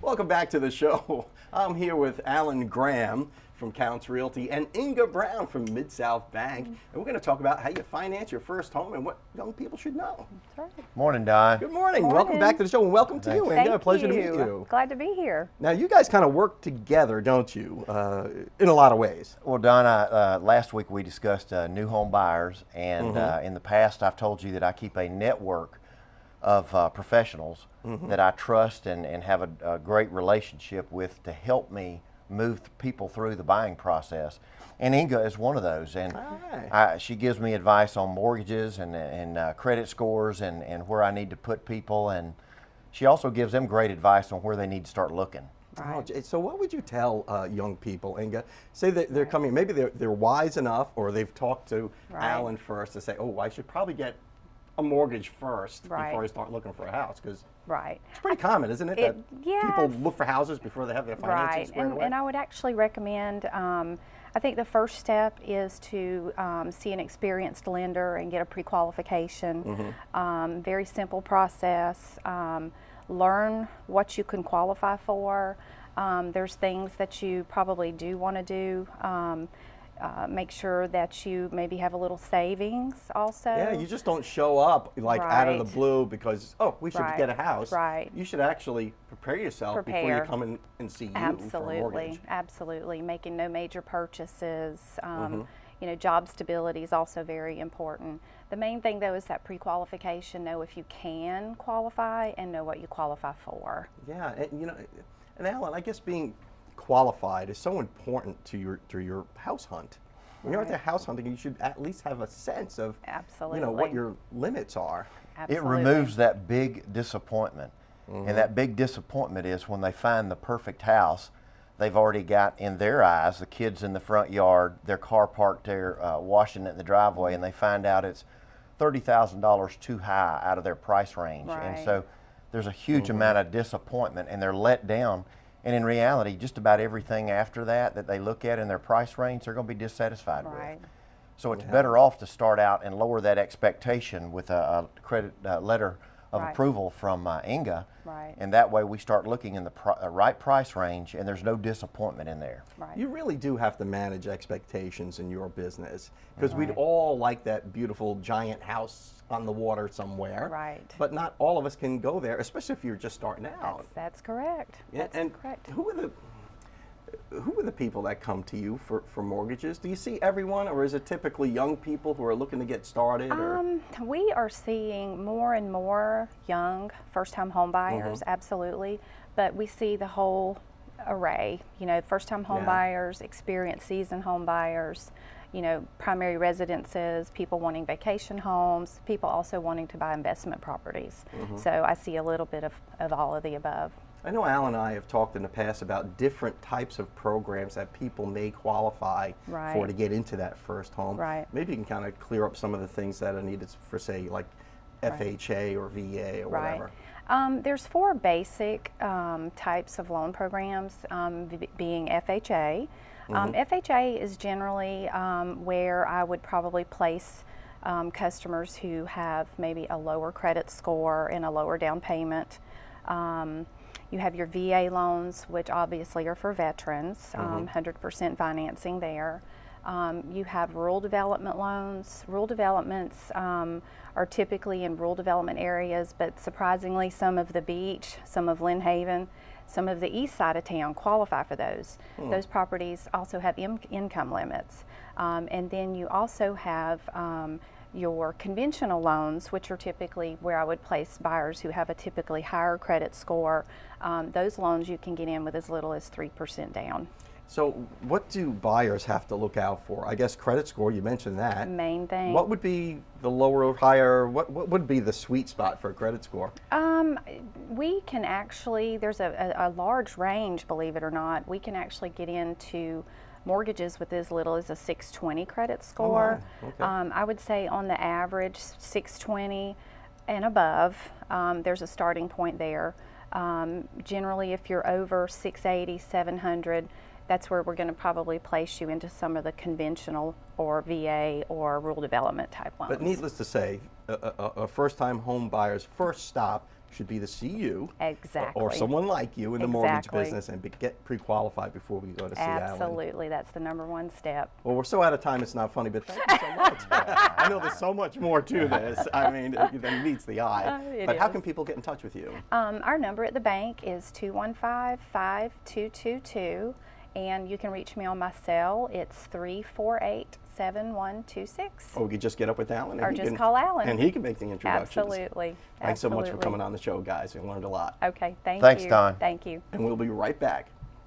Welcome back to the show. I'm here with Alan Graham from Counts Realty and Inga Brown from Mid-South Bank. And we're going to talk about how you finance your first home and what young people should know. That's right. Morning, Don. Good morning. Morning. Welcome back to the show and welcome to you, Inga. Thank Pleasure you. to meet you. Glad to be here. Now, you guys kind of work together, don't you, in a lot of ways? Well, Don, last week we discussed new home buyers, and in the past I've told you that I keep a network of professionals that I trust and have a great relationship with to help me move people through the buying process. And Inga is one of those. And she gives me advice on mortgages and credit scores and where I need to put people. And she also gives them great advice on where they need to start looking. Right. Oh, so what would you tell young people, Inga? Say that they're coming, maybe they're wise enough or they've talked to Alan first to say, oh, I should probably get a mortgage first before I start looking for a house, because it's pretty common, isn't it, that people look for houses before they have their finances squared away? And I would actually recommend, I think the first step is to see an experienced lender and get a pre-qualification. Very simple process. Learn what you can qualify for. There's things that you probably do want to do. Make sure that you maybe have a little savings also. Yeah, you just don't show up like out of the blue because, oh, we should get a house. Right. You should actually prepare yourself before you come in and see you for a mortgage. Absolutely. Making no major purchases. You know, job stability is also very important. The main thing though is that pre-qualification, know if you can qualify and know what you qualify for. Yeah, and you know, and Alan, I guess being qualified is so important to your house hunt. When you're out there house hunting, you should at least have a sense of you know what your limits are. It removes that big disappointment. And that big disappointment is when they find the perfect house, they've already got in their eyes the kids in the front yard, their car parked there washing it in the driveway, and they find out it's $30,000 too high out of their price range. And so there's a huge amount of disappointment and they're let down. And in reality, just about everything after that they look at in their price range, they're going to be dissatisfied with. So it's better off to start out and lower that expectation with a credit letter of approval from Inga. And that way we start looking in the right price range and there's no disappointment in there. You really do have to manage expectations in your business because we'd all like that beautiful giant house on the water somewhere. But not all of us can go there, especially if you're just starting out. That's correct. That's correct. Who are the people that come to you for mortgages? Do you see everyone, or is it typically young people who are looking to get started? We are seeing more and more young first-time home buyers, absolutely, but we see the whole array. You know, first-time home buyers, experienced seasoned home buyers, you know, primary residences, people wanting vacation homes, people also wanting to buy investment properties. So I see a little bit of all of the above. I know Alan and I have talked in the past about different types of programs that people may qualify for to get into that first home. Maybe you can kind of clear up some of the things that are needed for, say, like FHA or VA or whatever. There's four basic types of loan programs, being FHA. FHA is generally where I would probably place customers who have maybe a lower credit score and a lower down payment. You have your VA loans, which obviously are for veterans, 100% financing there. You have rural development loans. Rural developments are typically in rural development areas, but surprisingly some of the beach, some of Lynn Haven, some of the east side of town qualify for those. Those properties also have income limits. And then you also have your conventional loans, which are typically where I would place buyers who have a typically higher credit score. Those loans you can get in with as little as 3% down. So what do buyers have to look out for? I guess credit score, you mentioned that. Main thing. What would be the lower or higher, what would be the sweet spot for a credit score? We can actually, there's a large range, believe it or not. We can actually get into mortgages with as little as a 620 credit score. I would say on the average 620 and above, there's a starting point there. Generally if you're over 680, 700, that's where we're going to probably place you into some of the conventional or VA or rural development type loans. But needless to say, a first-time home buyer's first stop should be to see you. Exactly. Or someone like you in the mortgage business and get pre-qualified before we go to see Alan. Absolutely. That's the #1 step. Well, we're so out of time, it's not funny, but thank you so much. I know there's so much more to this. I mean, than meets the eye. But how can people get in touch with you? Our number at the bank is 215-5222, and you can reach me on my cell. It's 348-7126. Or we could just get up with Alan. Or just call Alan. And he can make the introductions. Absolutely. Thanks so much for coming on the show, guys. We learned a lot. Okay, Thanks, you. Don. Thank you. And we'll be right back.